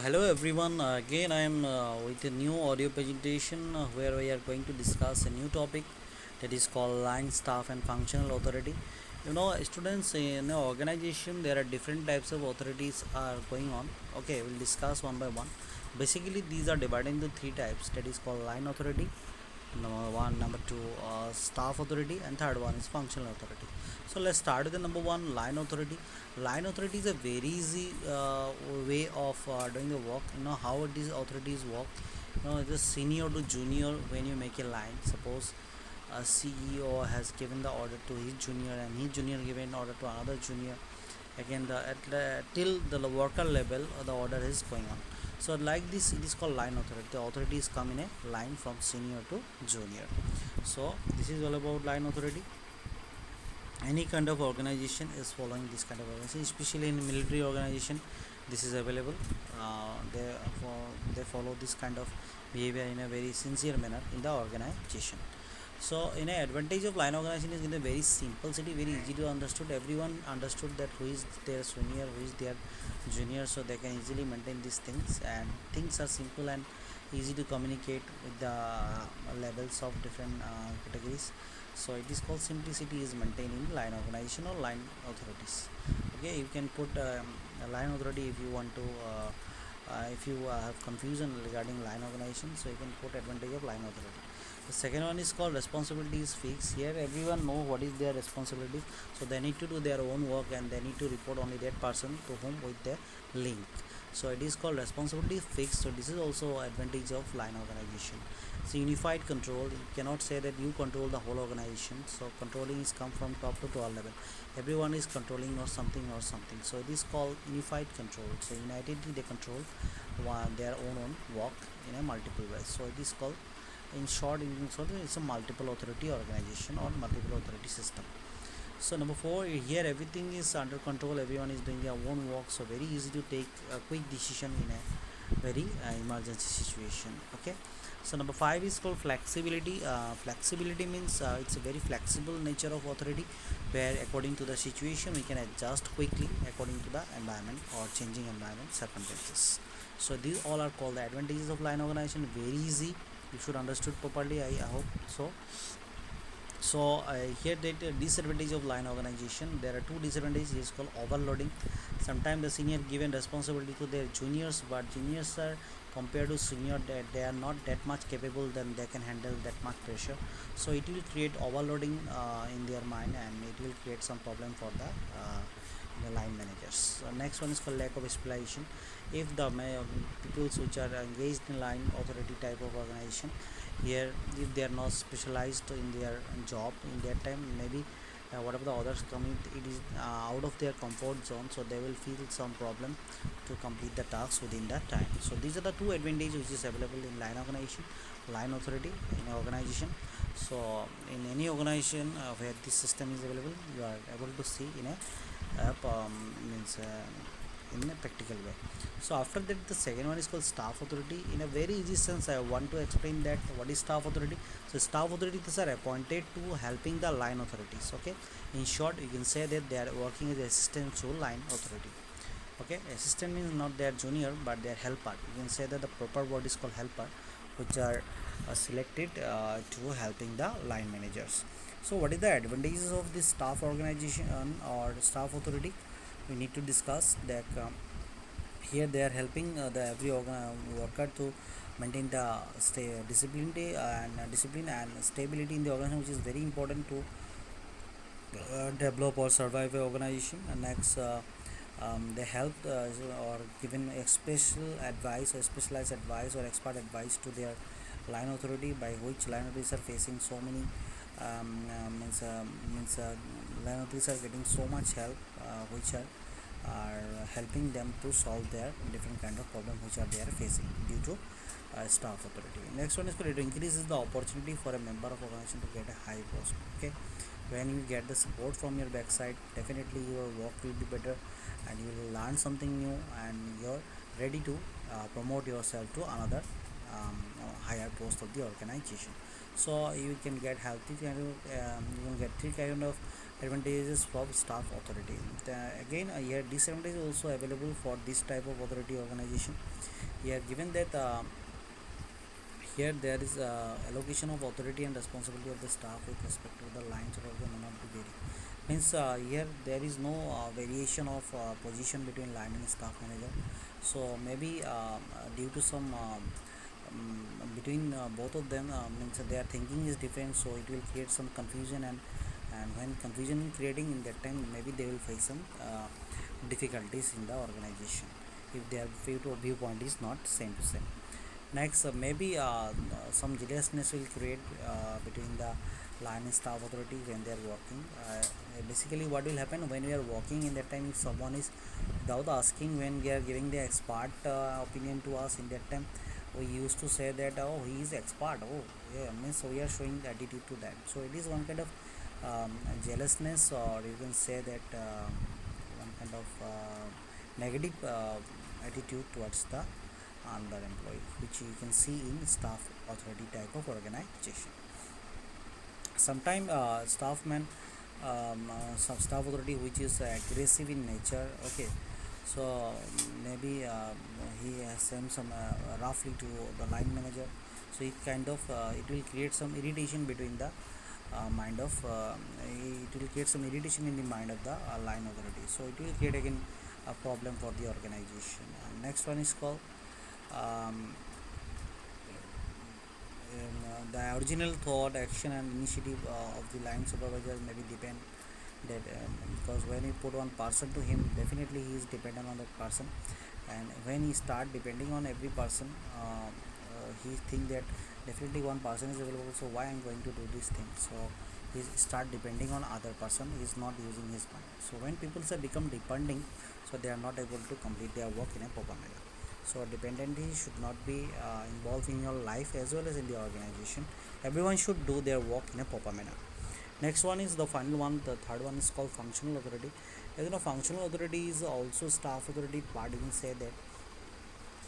Hello everyone. Again, I am with a new audio presentation where we are going to discuss a new topic that is called line staff and functional authority. Students in an organization, there are different types of authorities are going on. Okay, we'll discuss one by one. Basically, these are divided into three types. That is called line authority, number one, number two, staff authority, and third one is functional authority. So let's start with the number one, line authority. Line authority is a very easy way of doing the work. How these authorities work. It is senior to junior. When you make a line, suppose a CEO has given the order to his junior and his junior given order to another junior. Again, till the worker level, the order is going on. So like this, it is called line authority. The authorities come in a line from senior to junior. So this is all about line authority. Any kind of organization is following this kind of organization, especially in military organization. This is available. They follow this kind of behavior in a very sincere manner in the organization. So in a advantage of line organization is in a very simplicity, very easy to understood. Everyone understood that who is their senior, who is their junior, so they can easily maintain these things, and things are simple and easy to communicate with the levels of different categories. So it is called simplicity is maintained in line organization or line authorities. Okay, you can put a line authority if you want to if you have confusion regarding line organization, so you can put advantage of line authority. The second one is called responsibility is fixed. Here everyone know what is their responsibility, so they need to do their own work and they need to report only that person to whom with the link. So it is called responsibility fixed. So this is also advantage of line organization. So unified control, you cannot say that you control the whole organization, so controlling is come from top to all level. Everyone is controlling or something or something, so it is called unified control. So unitedly they control their own work in a multiple ways. So it is called, in short, it's a multiple authority organization or multiple authority system. So number four, here everything is under control, everyone is doing their own work, so very easy to take a quick decision in a very emergency situation. Okay, so number five is called flexibility. Flexibility means it's a very flexible nature of authority, where according to the situation we can adjust quickly according to the environment or changing environment circumstances. So these all are called the advantages of line organization. Very easy, you should understood properly, I hope so. So here the disadvantage of line organization, there are two disadvantages. Is called overloading. Sometimes the senior given responsibility to their juniors, but juniors are compared to senior, that they are not that much capable, then they can handle that much pressure. So it will create overloading in their mind, and it will create some problem for the line managers. So next one is called lack of specialization. If the people which are engaged in line authority type of organization, here if they are not specialized in their job in that time, maybe whatever the others coming, it is out of their comfort zone, so they will feel some problem to complete the task within that time. So these are the two advantages which is available in line organization, line authority in organization. So in any organization where this system is available, you are able to see in a means in a practical way. So after that, the second one is called staff authority. In a very easy sense, I want to explain that what is staff authority. So staff authorities are appointed to helping the line authorities. Okay, in short, you can say that they are working as assistant to line authority. Okay, assistant means not their junior but their helper. You can say that the proper word is called helper, which are selected to helping the line managers. So what is the advantages of this staff organization or staff authority? We need to discuss that. Here they are helping the every worker to maintain the discipline and stability in the organization, which is very important to develop or survive the organization. And next, they help or given a special advice or specialized advice or expert advice to their line authority, by which line authorities are facing so many means line authorities are getting so much help, which are helping them to solve their different kind of problem which are they are facing due to staff authority. Next one is called, it increases the opportunity for a member of organization to get a high post. Okay, when you get the support from your backside, definitely your work will be better and you will learn something new, and you're ready to promote yourself to another higher post of the organization. So you can get healthy kind of you can get three kind of advantages for staff authority. Again, here disadvantage is also available for this type of authority organization. Here given that here there is allocation of authority and responsibility of the staff with respect to the lines of the may not be vary. Means here there is no variation of position between line and staff manager. So maybe due to some between both of them means their thinking is different, so it will create some confusion, and when confusion creating in that time, maybe they will face some difficulties in the organization if their viewpoint is not same to same. Next, maybe some jealousness will create between the line and staff authority when they are working. Basically, what will happen when we are working in that time, if someone is without asking, when we are giving the expert opinion to us in that time, we used to say that, oh, he is expert, oh yeah, means so we are showing attitude to that. So it is one kind of jealousness, or you can say that one kind of negative attitude towards the another employee, which you can see in staff authority type of organization. Sometimes some staff authority which is aggressive in nature. Okay, so maybe he has sent some roughly to the line manager, so it kind of it will create some irritation between the mind of it will create some irritation in the mind of the line authority, so it will create again a problem for the organization. Next one is called um, the original thought, action, and initiative of the line supervisor maybe depend that because when you put one person to him, definitely he is dependent on that person, and when he start depending on every person, he think that definitely one person is available, so why I'm going to do this thing. So he start depending on other person, he is not using his mind. So when people say become depending, so they are not able to complete their work in a proper manner. So dependency should not be involved in your life as well as in the organization. Everyone should do their work in a proper manner. Next one is the final one, the third one is called functional authority. As you know, functional authority is also staff authority part. You can say that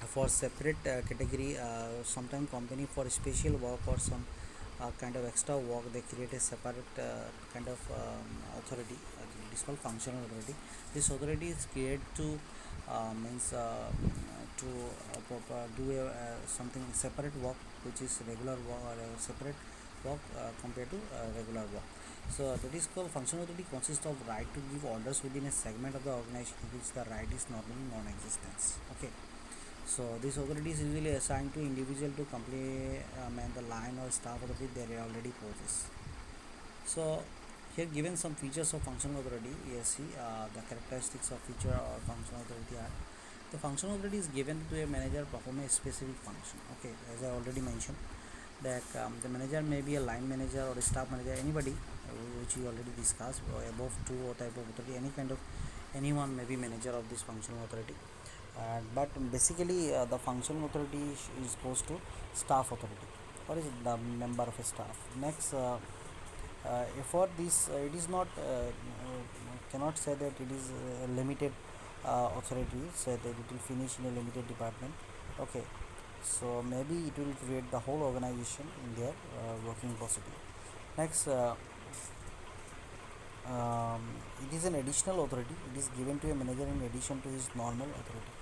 for separate category, sometime company for special work or some kind of extra work, they create a separate kind of authority. It is called functional authority. This authority is created to means to do something separate work, which is regular work, or a separate work compared to regular work. So that is called functional authority consists of right to give orders within a segment of the organization which the right is normally non-existence. Okay, so this authority is usually assigned to individual to complement the line or staff authority they already possess. So here given some features of functional authority. Yes, see the characteristics of feature or functional authority are: the functional authority is given to a manager perform a specific function. Okay, as I already mentioned that the manager may be a line manager or a staff manager, anybody which we already discussed, or above two or type of authority, any kind of anyone may be manager of this functional authority. But basically the functional authority is supposed to staff authority, or is the member of a staff. Next, for this it is not cannot say that it is a limited authority, say that it will finish in a limited department. Okay, so maybe it will create the whole organization in their working possibility. Next, it is an additional authority. It is given to a manager in addition to his normal authority.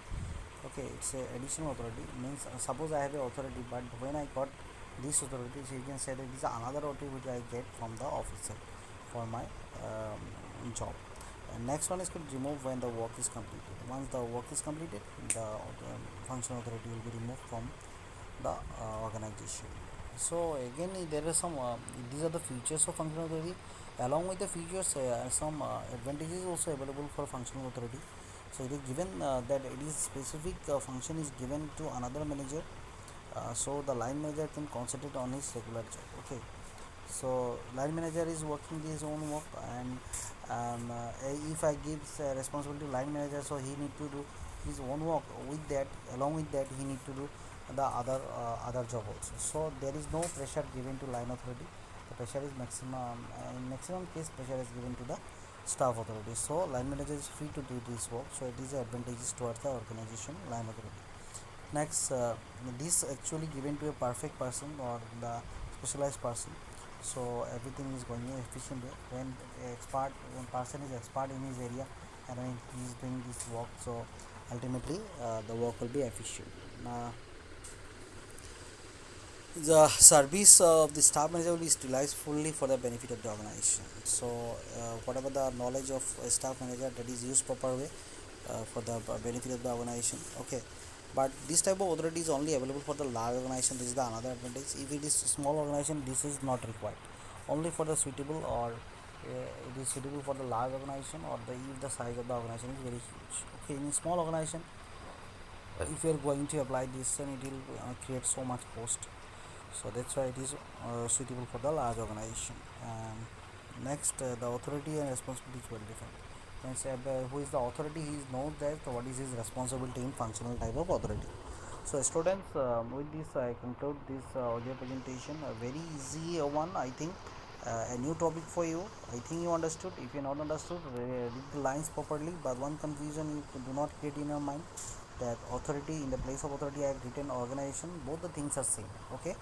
Okay, it's a additional authority, means suppose I have a authority, but when I got this authority, so you can say that it is another authority which I get from the officer for my job. And next one is called remove when the work is completed. Once the work is completed, the functional authority will be removed from the organization. So again, there are some these are the features of functional authority. Along with the features, some advantages also available for functional authority. So it is given that it is specific function is given to another manager, so the line manager can concentrate on his regular job. Okay, so line manager is working his own work, and if I give responsibility to line manager, so he need to do his own work. With that, along with that, he need to do the other job also. So there is no pressure given to line authority. The pressure is maximum, in maximum case pressure is given to the staff authority. So line manager is free to do this work, so it is advantageous towards the organization line authority. Next, this actually given to a perfect person or the specialized person. So everything is going efficiently when person is expert in his area and when he is doing this work, so ultimately the work will be efficient. The service of the staff manager is utilized fully for the benefit of the organization. So whatever the knowledge of a staff manager, that is used proper way for the benefit of the organization. Okay, but this type of authority is only available for the large organization. This is the another advantage. If it is small organization, this is not required. Only for the suitable, or it is suitable for the large organization, or the if the size of the organization is very huge. Okay, in a small organization, if you are going to apply this, then it will create so much cost. So that's why it is suitable for the large organization. Next, the authority and responsibility is very different. When say who is the authority, he knows that what is his responsibility in functional type of authority. So students, with this I conclude this audio presentation, a very easy one, I think. A new topic for you. I think you understood. If you not understood, read the lines properly. But one confusion you do not create in your mind, that authority, in the place of authority I have written organization. Both the things are same. Okay.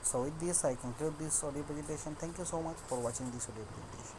So with this I conclude this audio presentation. Thank you so much for watching this audio presentation.